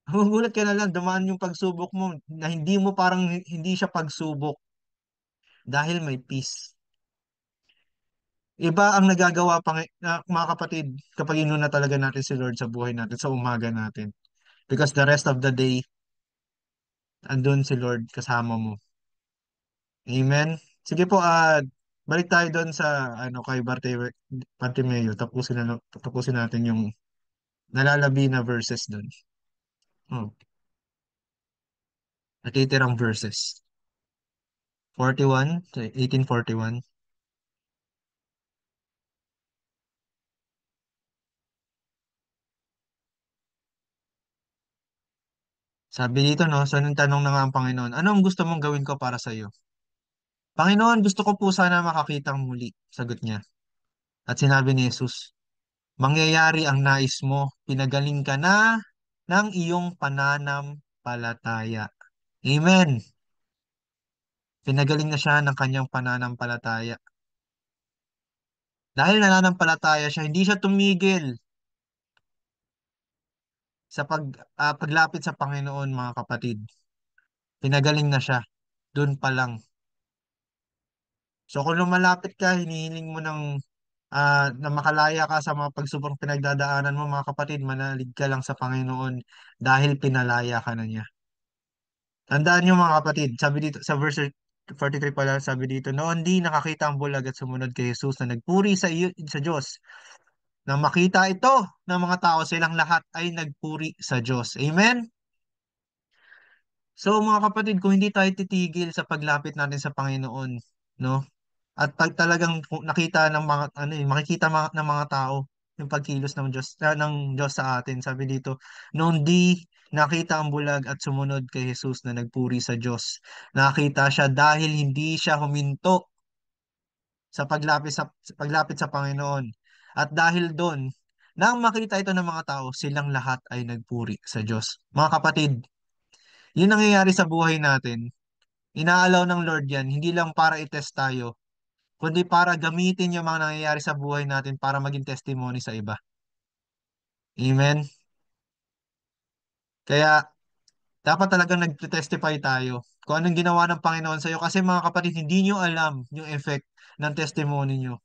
Magugulat ka na lang, dumaan yung pagsubok mo na hindi mo parang hindi siya pagsubok dahil may peace. Iba ang nagagawa pa mga kapatid kapag inuna talaga natin si Lord sa buhay natin, sa umaga natin. Because the rest of the day, andun si Lord kasama mo. Amen? Sige po, balik tayo doon sa kay Bartimeo. Tapusin natin yung nalalabi na verses doon. Oh, natitirang verses. 41, 1841. Sabi dito, no, so nung tanong na nga ang Panginoon, ano ang gusto mong gawin ko para sa iyo? Panginoon, gusto ko po sana makakitang muli, sagot niya. At sinabi ni Jesus, mangyayari ang nais mo, pinagaling ka na ng iyong pananampalataya. Amen. Pinagaling na siya ng kanyang pananampalataya. Dahil nananampalataya siya, hindi siya tumigil sa paglapit sa Panginoon, mga kapatid. Pinagaling na siya. Doon pa lang. So kung lumalapit ka, hinihiling mo na makalaya ka sa mga pagsubok pinagdadaanan mo, mga kapatid, manalig ka lang sa Panginoon dahil pinalaya ka na niya. Tandaan niyo mga kapatid, sabi dito sa verse 43 pala, sabi dito, noon di nakakita ang bulag at sumunod kay Jesus na nagpuri sa Diyos. Nang makita ito ng mga tao, silang lahat ay nagpuri sa Diyos. Amen? So mga kapatid, kung hindi tayo titigil sa paglapit natin sa Panginoon, no? At pag talagang nakita ng mga makikita ng mga tao yung pagkilos ng Diyos sa atin. Sabi dito, noon di nakita ang bulag at sumunod kay Jesus na nagpuri sa Diyos. Nakita siya dahil hindi siya huminto sa paglapit sa Panginoon. At dahil doon, nang makita ito ng mga tao, silang lahat ay nagpuri sa Diyos. Mga kapatid, yun nangyayari sa buhay natin. Inaalaw ng Lord yan, hindi lang para i-test tayo, kundi para gamitin yung mga nangyayari sa buhay natin para maging testimony sa iba. Amen? Kaya dapat talagang nag-testify tayo kung anong ginawa ng Panginoon sa iyo kasi mga kapatid, hindi nyo alam yung effect ng testimony nyo.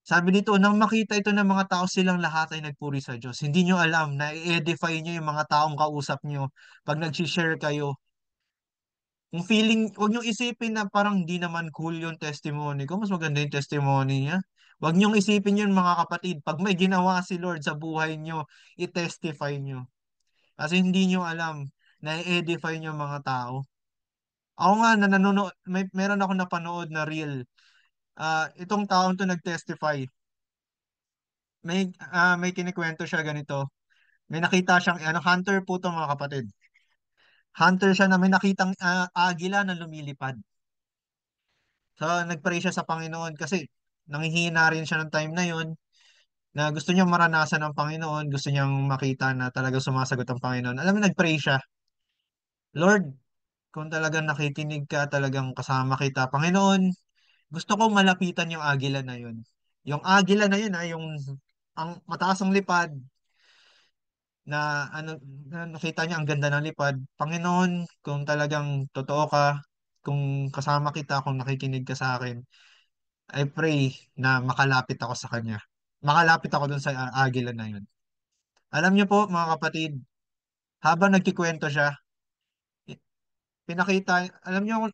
Sabi dito, nang makita ito ng mga tao, silang lahat ay nagpuri sa Diyos. Hindi nyo alam na i-edify nyo yung mga taong kausap nyo pag nag-share kayo. Kung feeling, huwag nyo isipin na parang hindi naman cool yung testimony ko. Mas maganda yung testimony niya. Huwag nyo isipin yun mga kapatid. Pag may ginawa si Lord sa buhay nyo, i-testify nyo. Kasi hindi nyo alam na i-edify nyo mga tao. Ako nga, na nanonood, meron ako napanood na reel. Itong taong to nag-testify. May kinikwento siya ganito. May nakita siyang, hunter po to mga kapatid. Hunter siya na may nakitang agila na lumilipad. So, nagpray siya sa Panginoon kasi nanghihina rin siya ng time na yun na gusto niyang maranasan ng Panginoon, gusto niyang makita na talaga sumasagot ang Panginoon. Alam mo, nagpray siya, Lord, kung talagang nakikinig ka, talagang kasama kita, Panginoon, gusto ko malapitan yung agila na yun. Yung agila na yun, yung ang mataas ang lipad, na ano na nakita niya ang ganda ng lipad. Panginoon, kung talagang totoo ka, kung kasama kita, kung nakikinig ka sa akin, I pray na makalapit ako sa kanya. Makalapit ako dun sa agila na yun. Alam niyo po, mga kapatid, habang nagkikwento siya, i- pinakita, alam niyo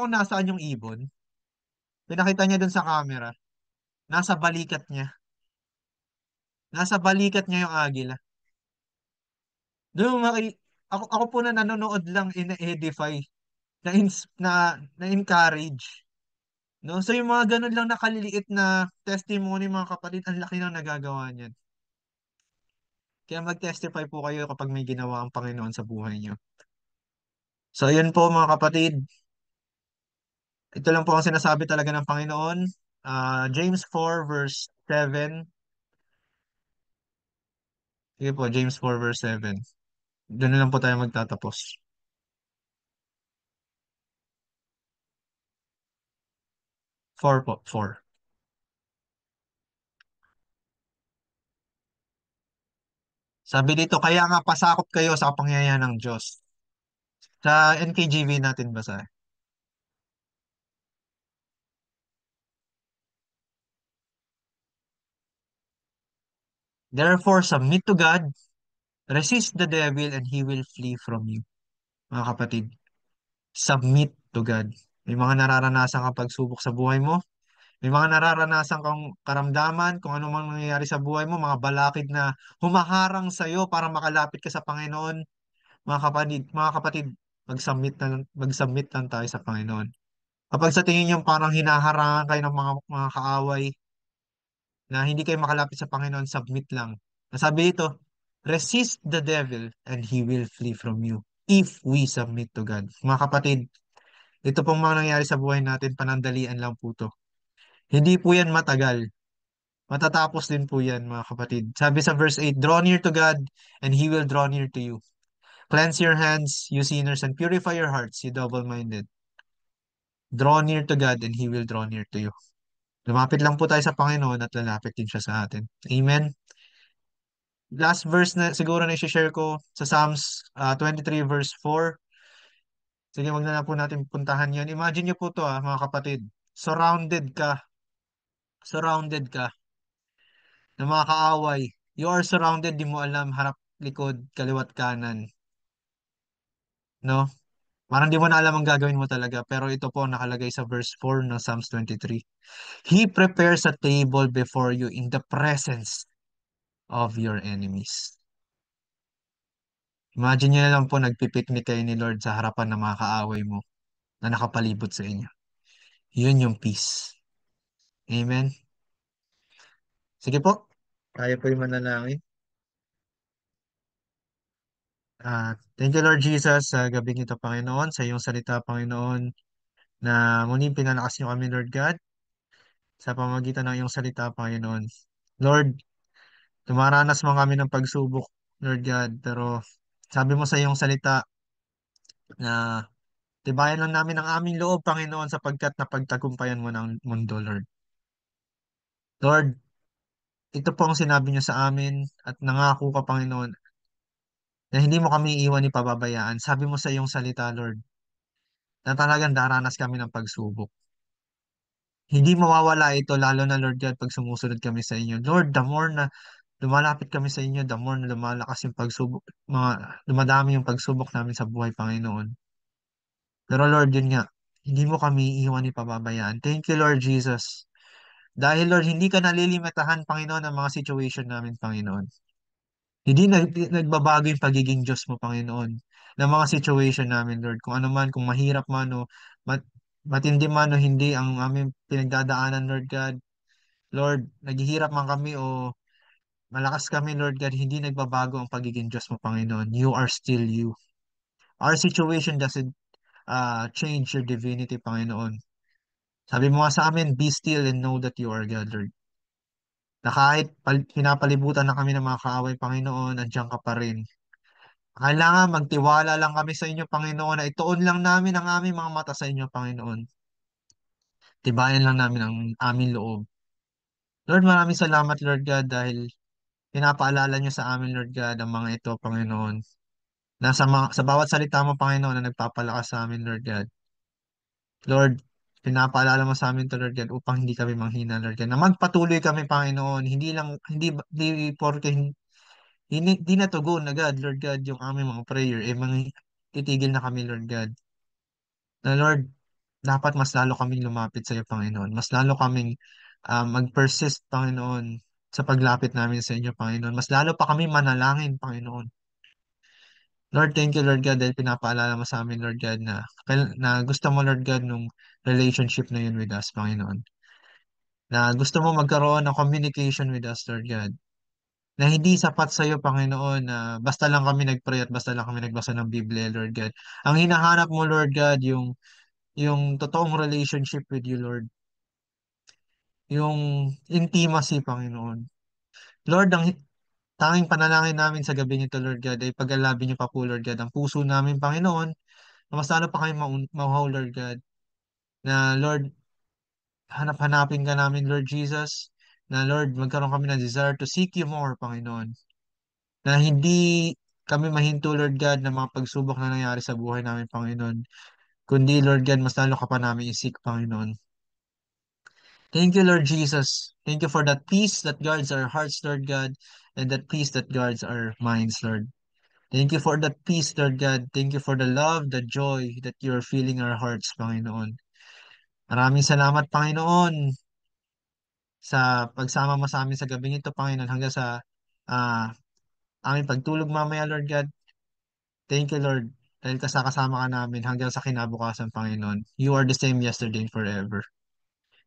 kung nasaan yung ibon? Pinakita niya dun sa camera. Nasa balikat niya. Nasa balikat niya yung agila. Doon ako po na nanonood lang ina-edify, na encourage. No? So yung mga ganun lang na kaliliit na testimony mga kapatid, ang laki ng nagagawa niyan. Kaya mag-testify po kayo kapag may ginawa ang Panginoon sa buhay niyo. So yun po mga kapatid, Ito lang po ang sinasabi talaga ng Panginoon. James 4 verse 7. Sige po, James 4 verse 7. Doon na lang po tayo magtatapos. 4 po, 4. Sabi dito, kaya nga pasakop kayo sa kapangyarihan ng Diyos. Sa NKJV natin basa. Therefore, submit to God, resist the devil, and he will flee from you. Mga kapatid, submit to God. May mga nararanasan kang pagsubok sa buhay mo. May mga nararanasan kang karamdaman, kung ano mang nangyayari sa buhay mo, mga balakid na humaharang sa iyo para makalapit ka sa Panginoon. Mga kapatid, mag-submit lang tayo sa Panginoon. Kapag sa tingin niyo parang hinaharangan kayo ng mga kaaway na hindi kayo makalapit sa Panginoon, submit lang. Nasabi ito, resist the devil and he will flee from you if we submit to God. Mga kapatid, ito pong mga nangyayari sa buhay natin, panandalian lang po to. Hindi po yan matagal. Matatapos din po yan, mga kapatid. Sabi sa verse 8, draw near to God and he will draw near to you. Cleanse your hands, you sinners, and purify your hearts, you double-minded. Draw near to God and he will draw near to you. Lumapit lang po tayo sa Panginoon at lalapit din siya sa atin. Amen. Last verse na siguro na i-share ko sa Psalms 23 verse 4. Sige, wag na lang po natin puntahan yan. Imagine niyo po to mga kapatid. Surrounded ka ng mga kaaway. You are surrounded, di mo alam, harap, likod, kaliwat, kanan. No? Parang di mo na alam ang gagawin mo talaga. Pero ito po ang nakalagay sa verse 4 ng Psalms 23. He prepares a table before you in the presence of your enemies. Imagine nyo na lang po nagpipiknik kayo ni Lord sa harapan ng mga kaaway mo na nakapalibot sa inyo. Yun yung peace. Amen. Sige po. Tayo po yung manalangin. Thank you Lord Jesus sa gabing ito Panginoon, sa iyong salita Panginoon na muling pinalakas niyo kami Lord God sa pamamagitan ng iyong salita Panginoon. Lord, dumaranas man kami ng pagsubok Lord God, pero sabi mo sa iyong salita na tibayan lang namin ang aming loob Panginoon sapagkat napagtagumpayan mo ng mundo Lord. Lord, ito po ang sinabi niyo sa amin at nangako ka, Panginoon, na hindi mo kami iwan ni pababayaan. Sabi mo sa iyong salita, Lord, na talagang daranas kami ng pagsubok. Hindi mawawala ito, lalo na, Lord God, pag sumusunod kami sa inyo. Lord, the more na lumalapit kami sa inyo, the more na lumalakas yung pagsubok, dumadami yung pagsubok namin sa buhay, Panginoon. Pero Lord, yun nga, hindi mo kami iwan ni pababayaan. Thank you, Lord Jesus. Dahil, Lord, hindi ka nalilimitahan, Panginoon, ng mga situation namin, Panginoon. Hindi nagbabago yung pagiging Diyos mo, Panginoon, ng mga situation namin, Lord. Kung ano man, kung mahirap man o mat, matindi man o hindi ang aming pinagdadaanan, Lord God. Lord, naghihirap man kami o malakas kami, Lord God, hindi nagbabago ang pagiging Diyos mo, Panginoon. You are still you. Our situation doesn't change your divinity, Panginoon. Sabi mo nga sa amin, be still and know that you are God, Lord. Na kahit pinapalibutan na kami ng mga kaaway, Panginoon, andiyan ka pa rin. Kailangan magtiwala lang kami sa inyo, Panginoon, na ituon lang namin ang aming mga mata sa inyo, Panginoon. Tibayan lang namin ang aming loob. Lord, maraming salamat, Lord God, dahil pinapaalala niyo sa amin, Lord God, ang mga ito, Panginoon. Sa bawat salita mo, Panginoon, na nagpapalakas sa amin, Lord God. Lord, pinapaalala mo sa amin to, Lord God, upang hindi kami manghina, Lord God. Na magpatuloy kami, Panginoon. Hindi porke hindi natugon agad, Lord God, yung aming mga prayer. Titigil na kami, Lord God. Na Lord, dapat mas lalo kaming lumapit sa iyo, Panginoon. Mas lalo kaming mag-persist, Panginoon, sa paglapit namin sa inyo, Panginoon. Mas lalo pa kami manalangin, Panginoon. Lord, thank you, Lord God, dahil pinapaalala mo sa amin, Lord God, na gusto mo, Lord God, nung relationship na yun with us, Panginoon. Na gusto mo magkaroon ng communication with us, Lord God. Na hindi sapat sa iyo, Panginoon, na basta lang kami nag-pray at basta lang kami nagbasa ng Biblia, Lord God. Ang hinahanap mo, Lord God, yung yung totoong relationship with you, Lord. Yung intimacy, Panginoon. Lord, ang tanging panalangin namin sa gabi nito, Lord God, ay paglalabing niyo pa po, Lord God, ang puso namin, Panginoon, na mas lalo pa kayo mauhaw, Lord God, na Lord, hanap-hanapin ka namin, Lord Jesus, na Lord, magkaroon kami ng desire to seek you more, Panginoon, na hindi kami mahinto, Lord God, ng mga pagsubok na nangyari sa buhay namin, Panginoon, kundi, Lord God, mas lalo ka pa namin isik, Panginoon. Thank you, Lord Jesus. Thank you for that peace that guards our hearts, Lord God, and that peace that guards our minds, Lord. Thank you for that peace, Lord God. Thank you for the love, the joy that you're filling our hearts, Panginoon. Maraming salamat, Panginoon, sa pagsama mo sa amin sa gabing ito, Panginoon, hanggang sa ah aming pagtulog mamaya, Lord God. Thank you, Lord, dahil kasama ka namin hanggang sa kinabukasan, Panginoon. You are the same yesterday and forever.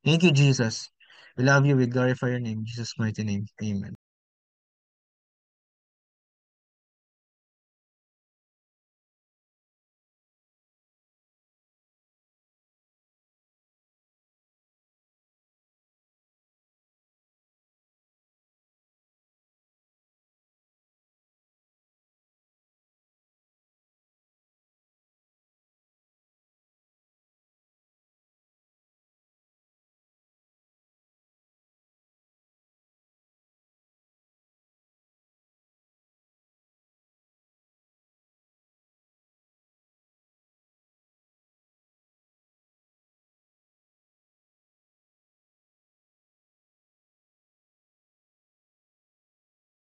Thank you, Jesus. We love you. We glorify your name. In Jesus' mighty name. Amen.